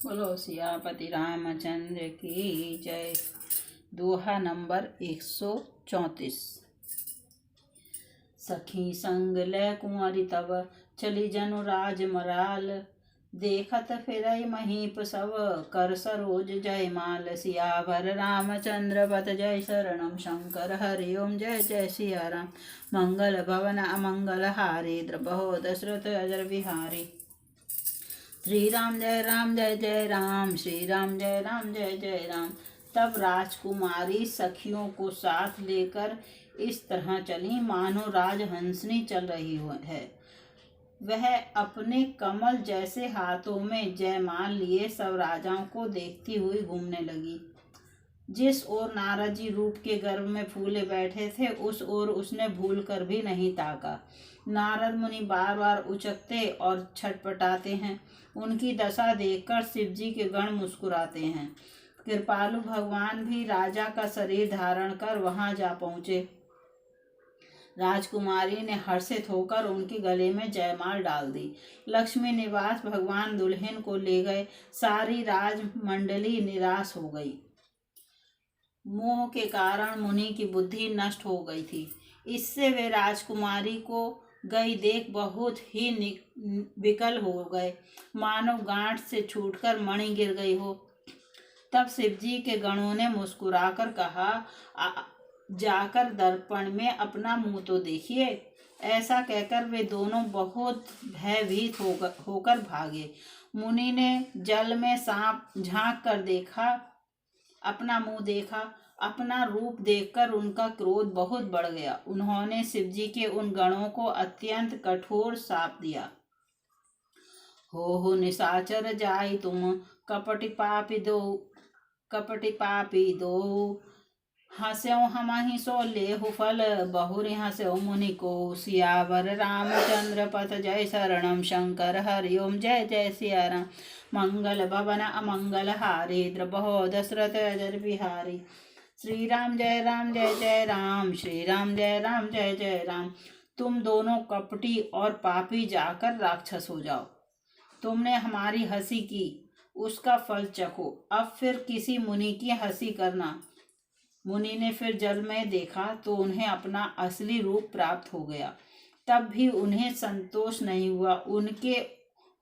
बोलो सियापति रामचंद्र की जय। दोहा नंबर 134। सखी संग लै कुंवरी तब चली जनु राज मराल, देखत फिरई महीप सब कर सरोज जय माल। सियावर रामचंद्र पत जय शरणम शंकर हरि ओम जय जय सिया राम। मंगल भवन अमंगल हारी द्रपहो दशरथ अजर बिहारी। श्री राम जय जय राम, श्री राम जय जय राम। तब राजकुमारी सखियों को साथ लेकर इस तरह चली मानो राजहंसनी चल रही है। वह अपने कमल जैसे हाथों में जयमाल लिए सब राजाओं को देखती हुई घूमने लगी। जिस ओर नारद जी रूप के गर्भ में फूले बैठे थे उस ओर उसने भूल कर भी नहीं ताका। नारद मुनि बार बार उचकते और छटपटाते हैं। उनकी दशा देखकर शिव जी के गण मुस्कुराते हैं। कृपालु भगवान भी राजा का शरीर धारण कर वहां जा पहुंचे। राजकुमारी ने हर्षित होकर उनके गले में जयमाल डाल दी। लक्ष्मी निवास भगवान दुल्हन को ले गए। सारी राजमंडली निराश हो गई। मोह के कारण मुनि की बुद्धि नष्ट हो गई थी। इससे वे राजकुमारी को गई देख बहुत ही विकल हो गए, मानो गांठ से छूटकर मणि गिर गई हो। तब शिवजी के गणों ने मुस्कुराकर कहा, जाकर दर्पण में अपना मुंह तो देखिए। ऐसा कहकर वे दोनों बहुत भयभीत होकर भागे। मुनि ने जल में सांप झांक कर देखा, अपना मुंह देखा। अपना रूप देखकर उनका क्रोध बहुत बढ़ गया। उन्होंने शिवजी के उन गणों को अत्यंत कठोर शाप दिया। हो निशाचर जाई तुम, कपटी पापी दो, हस्यों हमहि सो लेहु फल, बहुरि हस्यों मुनि को। सियावर रामचंद्र पत जय शरणम शंकर हरि ओम जय जय सिया राम। मंगल भवन अमंगल हारी द्रपहो दशरथ अजर बिहारी। श्री राम जय जय राम, श्री राम जय जय राम। तुम दोनों कपटी और पापी जाकर राक्षस हो जाओ। तुमने हमारी हंसी की, उसका फल चखो। अब फिर किसी मुनि की हंसी करना। मुनि ने फिर जल में देखा तो उन्हें अपना असली रूप प्राप्त हो गया। तब भी उन्हें संतोष नहीं हुआ। उनके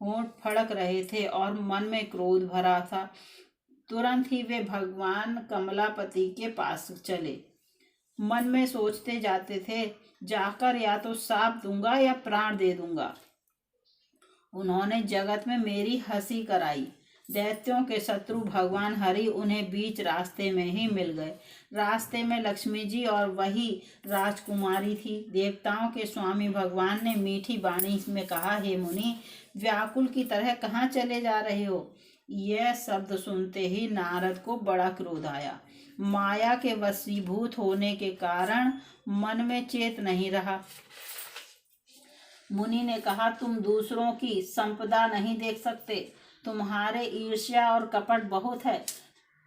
होंठ फड़क रहे थे और मन में क्रोध भरा था। तुरंत ही वे भगवान कमलापति के पास चले। मन में सोचते जाते थे, जाकर या तो शाप दूंगा या प्राण दे दूंगा। उन्होंने जगत में मेरी हंसी कराई। दैत्यों के शत्रु भगवान हरि उन्हें बीच रास्ते में ही मिल गए। रास्ते में लक्ष्मी जी और वही राजकुमारी थी। देवताओं के स्वामी भगवान ने मीठी वाणी में कहा, हे मुनि, व्याकुल की तरह कहाँ चले जा रहे हो? यह शब्द सुनते ही नारद को बड़ा क्रोध आया। माया के वशीभूत होने के कारण मन में चेत नहीं रहा। मुनि ने कहा, तुम दूसरों की संपदा नहीं देख सकते, तुम्हारे ईर्ष्या और कपट बहुत है।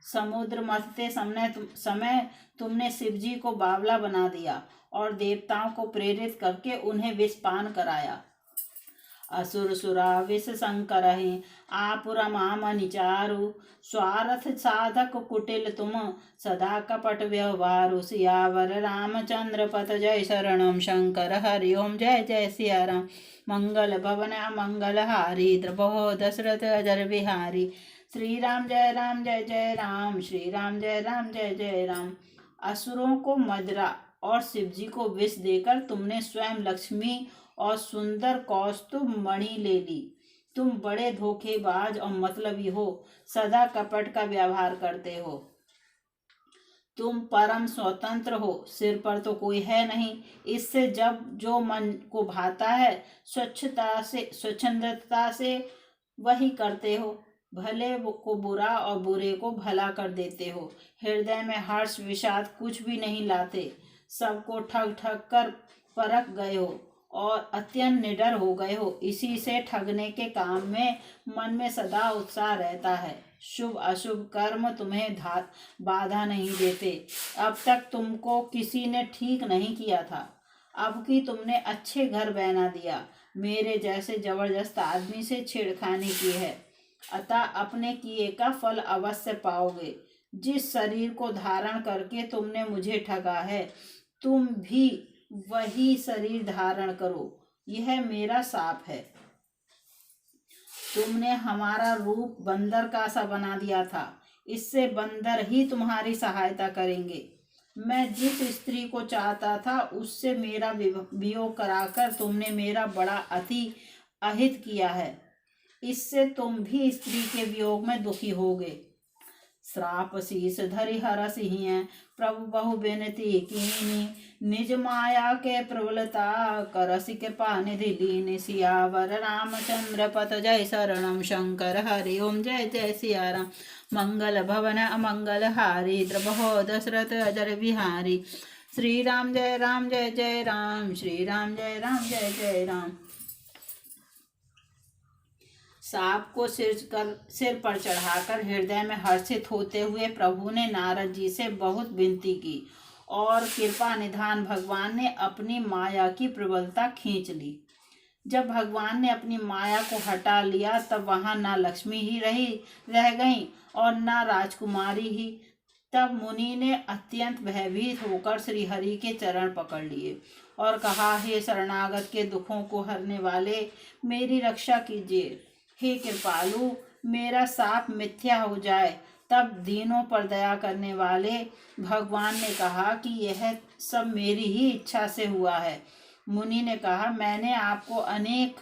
समुद्र मथते समय तुमने शिवजी को बावला बना दिया और देवताओं को प्रेरित करके उन्हें विषपान कराया। असुर सुरा विष संकरहि, आपुर माम निचारु, स्वार्थ साधक कुटिल तुम, सदा कपट व्यवहारु। सियावर रामचंद्र पत जय शरणम शंकर हरि ओम जय जय सिया राम। मंगल भवन अमंगल हारी द्रपहो दशरथ अजर बिहारी। श्री राम जय जय राम, श्री राम जय जय राम। असुरों को मदरा और शिवजी को विष देकर तुमने स्वयं लक्ष्मी और सुंदर कौस्तुभ मणि ले ली। तुम बड़े धोखेबाज और मतलबी हो, सदा कपट का व्यवहार करते हो। तुम परम स्वतंत्र हो, सिर पर तो कोई है नहीं। इससे जब जो मन को भाता है स्वच्छंदता से वही करते हो। भले को बुरा और बुरे को भला कर देते हो। हृदय में हर्ष विषाद कुछ भी नहीं लाते। सबको ठग ठग कर परख गए हो और अत्यंत निडर हो गए हो। इसी से ठगने के काम में मन में सदा उत्साह रहता है। शुभ अशुभ कर्म तुम्हें बाधा नहीं देते। अब तक तुमको किसी ने ठीक नहीं किया था, अब कि तुमने अच्छे घर बना दिया। मेरे जैसे जबरदस्त आदमी से छेड़खानी की है। अतः अपने किए का फल अवश्य पाओगे। जिस शरीर को धारण करके तुमने मुझे ठगा है, तुम भी वही शरीर धारण करो। यह मेरा शाप है। तुमने हमारा रूप बंदर का सा बना दिया था, इससे बंदर ही तुम्हारी सहायता करेंगे। मैं जिस स्त्री को चाहता था उससे मेरा वियोग कराकर तुमने मेरा बड़ा अति अहित किया है। इससे तुम भी स्त्री के वियोग में दुखी होगे। श्राप शीस धरि हरसिहिं प्रभु बहु बिनती कीनी, निज माया के प्रबलता करसि कृपा निधि लीन। सियावर रामचंद्र पत जय शरणम शंकर हरि ओम जय जय सिया राम। मंगल भवन अमंगल हारी द्रबहो दशरथ अजर बिहारी। श्री राम जय जय राम, श्री राम जय जय राम। सांप को सिर पर चढ़ाकर हृदय में हर्षित होते हुए प्रभु ने नारद जी से बहुत विनती की और कृपा निधान भगवान ने अपनी माया की प्रबलता खींच ली। जब भगवान ने अपनी माया को हटा लिया तब वहां न लक्ष्मी ही रह गई और न राजकुमारी ही। तब मुनि ने अत्यंत भयभीत होकर श्रीहरि के चरण पकड़ लिए और कहा, हे शरणागत के दुखों को हरने वाले, मेरी रक्षा कीजिए। हे कृपालु, मेरा शाप मिथ्या हो जाए। तब दीनों पर दया करने वाले भगवान ने कहा कि यह सब मेरी ही इच्छा से हुआ है। मुनि ने कहा, मैंने आपको अनेक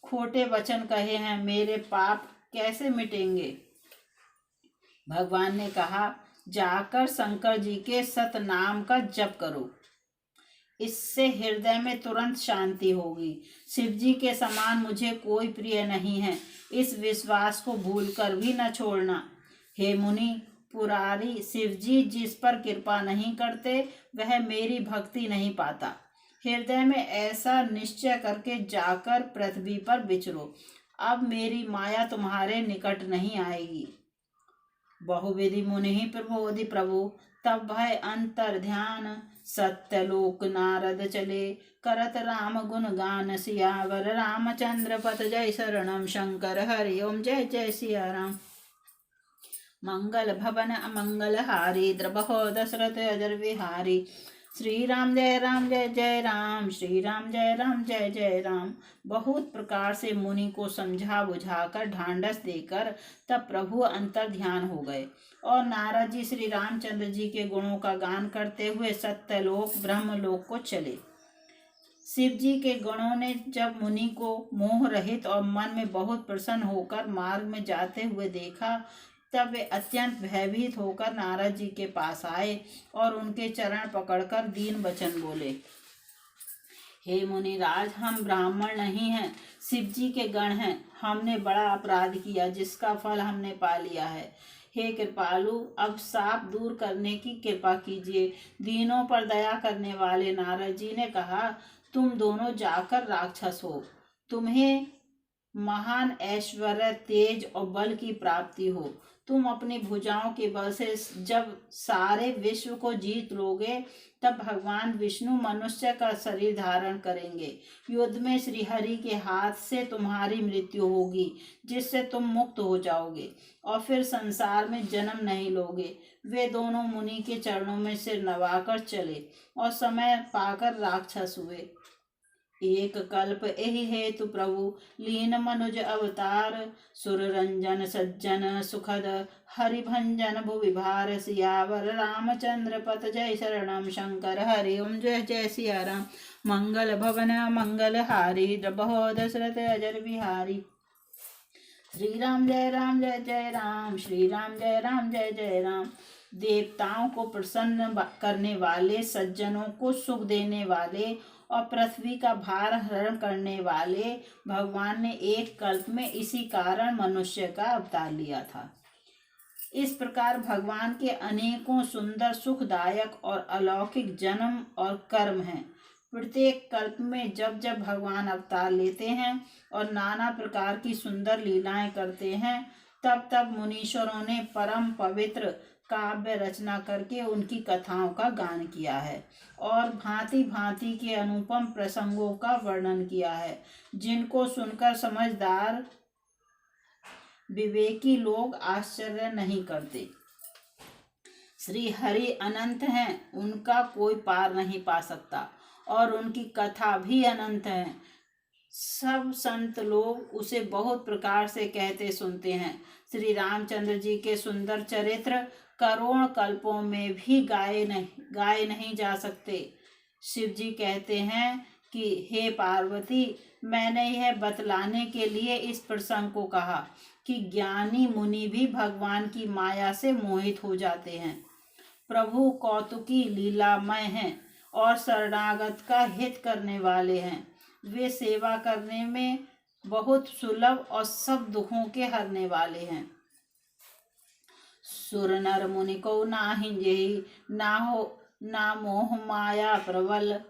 खोटे वचन कहे हैं, मेरे पाप कैसे मिटेंगे? भगवान ने कहा, जाकर शंकर जी के सतनाम का जप करो, इससे हृदय में तुरंत शांति होगी। शिव जी के समान मुझे कोई प्रिय नहीं है, इस विश्वास को भूलकर भी न छोड़ना। हे मुनि पुरारी, शिव जी जिस पर कृपा नहीं करते वह मेरी भक्ति नहीं पाता। हृदय में ऐसा निश्चय करके जाकर पृथ्वी पर विचरो। अब मेरी माया तुम्हारे निकट नहीं आएगी। बहुविधि मुनि प्रबोधि प्रभु, तब भय अंतर ध्यान। सत्यलोक नारद चले, करत राम गुण गान। सियावर रामचंद्र पत जय शरणम शंकर हरि ओम जय जय सिया राम। मंगल भवन अमंगल हारी द्रबहो दशरथ अजर बिहारी। श्री राम जय जय राम, श्री राम जय जय राम। बहुत प्रकार से मुनि को समझा बुझाकर ढांढस देकर तब प्रभु अंतर ध्यान हो गए और नारद जी श्री रामचंद्र जी के गुणों का गान करते हुए सत्यलोक ब्रह्मलोक को चले। शिव जी के गणों ने जब मुनि को मोह रहित और मन में बहुत प्रसन्न होकर मार्ग में जाते हुए देखा तब वे अत्यंत भयभीत होकर नारद जी के पास आए और उनके चरण पकड़कर दीन वचन बोले, हे मुनिराज, हम ब्राह्मण नहीं हैं, शिव जी के गण हैं। हमने बड़ा अपराध किया जिसका फल हमने पा लिया है। हे कृपालु, अब शाप दूर करने की कृपा कीजिए। दीनों पर दया करने वाले नारद जी ने कहा, तुम दोनों जाकर राक्षस हो, तुम्हें महान ऐश्वर्य, तेज और बल की प्राप्ति हो। तुम अपनी भुजाओं के बल से जब सारे विश्व को जीत लोगे तब भगवान विष्णु मनुष्य का शरीर धारण करेंगे। युद्ध में श्रीहरि के हाथ से तुम्हारी मृत्यु होगी, जिससे तुम मुक्त हो जाओगे और फिर संसार में जन्म नहीं लोगे। वे दोनों मुनि के चरणों में सिर नवाकर चले और समय पाकर राक्षस हुए। एक कल्प एहि हेतु प्रभु लीन मनुज अवतार। सुर रंजन सज्जन सुखद हरिभंजन भुवि भार। सियावर रामचंद्र पत जय शरणम शंकर हरि ओम जय जय सिया राम। मंगल भवन मंगल हारी द्रबहो दशरथ अजर बिहारी। श्री राम जय जय राम, श्री राम जय जय राम। देवताओं को प्रसन्न करने वाले, सज्जनों को सुख देने वाले और पृथ्वी का भार हरण करने वाले भगवान ने एक कल्प में इसी कारण मनुष्य का अवतार लिया था। इस प्रकार भगवान के अनेकों सुंदर, सुखदायक और अलौकिक जन्म और कर्म हैं। प्रत्येक कल्प में जब जब भगवान अवतार लेते हैं और नाना प्रकार की सुंदर लीलाएं करते हैं तब तब मुनीश्वरों ने परम पवित्र काव्य रचना करके उनकी कथाओं का गान किया है और भांति भांति के अनुपम प्रसंगों का वर्णन किया है, जिनको सुनकर समझदार विवेकी लोग आश्चर्य नहीं करते। श्री हरि अनंत हैं, उनका कोई पार नहीं पा सकता, और उनकी कथा भी अनंत है। सब संत लोग उसे बहुत प्रकार से कहते सुनते हैं। श्री रामचंद्र जी के सुंदर चरित्र करोड़ कल्पों में भी गाए नहीं जा सकते। शिव जी कहते हैं कि हे पार्वती, मैंने यह बतलाने के लिए इस प्रसंग को कहा कि ज्ञानी मुनि भी भगवान की माया से मोहित हो जाते हैं। प्रभु कौतुकी लीलामय हैं और शरणागत का हित करने वाले हैं। वे सेवा करने में बहुत सुलभ और सब दुखों के हरने वाले हैं। सुर नर मुनि को नाहि जेहि, ना मोह माया प्रबल,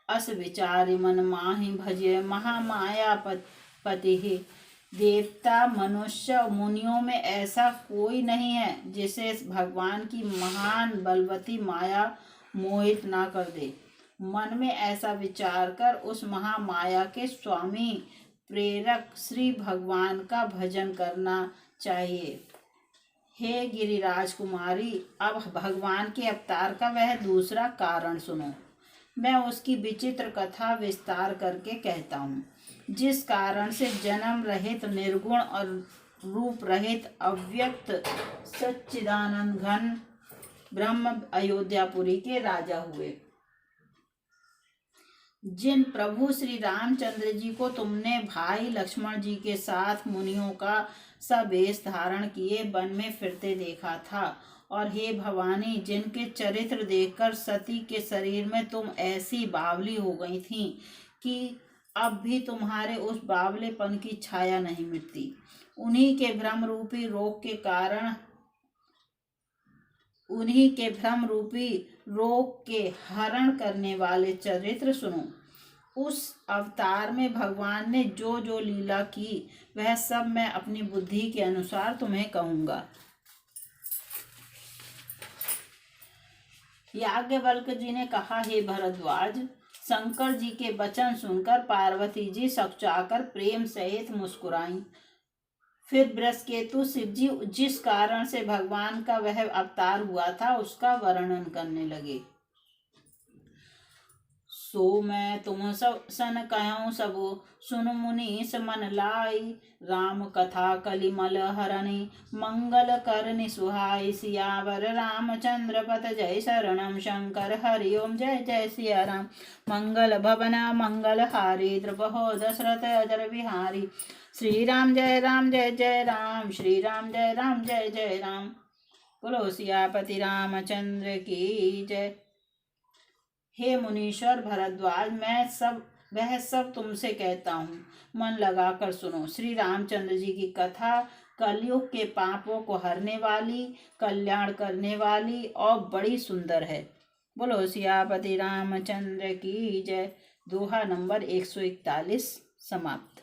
अस विचारि मन माहि भजे महामाया पति। देवता मनुष्य मुनियों में ऐसा कोई नहीं है जिसे भगवान की महान बलवती माया मोहित ना कर दे। मन में ऐसा विचार कर उस महामाया के स्वामी प्रेरक श्री भगवान का भजन करना चाहिए। हे गिरिराज कुमारी, अब भगवान के अवतार का वह दूसरा कारण सुनो। मैं उसकी विचित्र कथा विस्तार करके कहता हूँ, जिस कारण से जन्म रहित निर्गुण और रूप रहित अव्यक्त सच्चिदानंद घन ब्रह्म अयोध्यापुरी के राजा हुए। जिन प्रभु श्री रामचंद्र जी को तुमने भाई लक्ष्मण जी के साथ मुनियों का सब वेश धारण किए वन में फिरते देखा था, और हे भवानी, जिनके चरित्र देखकर सती के शरीर में तुम ऐसी बावली हो गई थी कि अब भी तुम्हारे उस बावलेपन की छाया नहीं मिटती। उन्हीं के भ्रम रूपी रोग के हरण करने वाले चरित्र सुनो। उस अवतार में भगवान ने जो जो लीला की वह सब मैं अपनी बुद्धि के अनुसार तुम्हें कहूँगा। याज्ञवल्क्य जी ने कहा, हे भरद्वाज, शंकर जी के वचन सुनकर पार्वती जी सकचाकर प्रेम सहित मुस्कुराईं। फिर बृहस्पति शिव जी जिस कारण से भगवान का वह अवतार हुआ था उसका वर्णन करने लगे। सो मैं तुम सन कहूँ सबो, सुन मुनि मन लाई, राम कथा कलिमल हरणी, मंगल करनि सुहाई, सियावर रामचंद्र पत जय शरणम शंकर हरि ओम जय जय सिया राम। मंगल भवना मंगल हारी, द्रपहो दशरथ अजर बिहारी, श्री राम जय जय राम, श्री राम जय जय राम। बोलो सियापति रामचंद्र की जय। हे मुनीश्वर भरद्वाज, वह सब तुमसे कहता हूँ, मन लगाकर सुनो। श्री रामचंद्र जी की कथा कलयुग के पापों को हरने वाली, कल्याण करने वाली और बड़ी सुंदर है। बोलो सियापति रामचंद्र की जय। दोहा नंबर 141 समाप्त।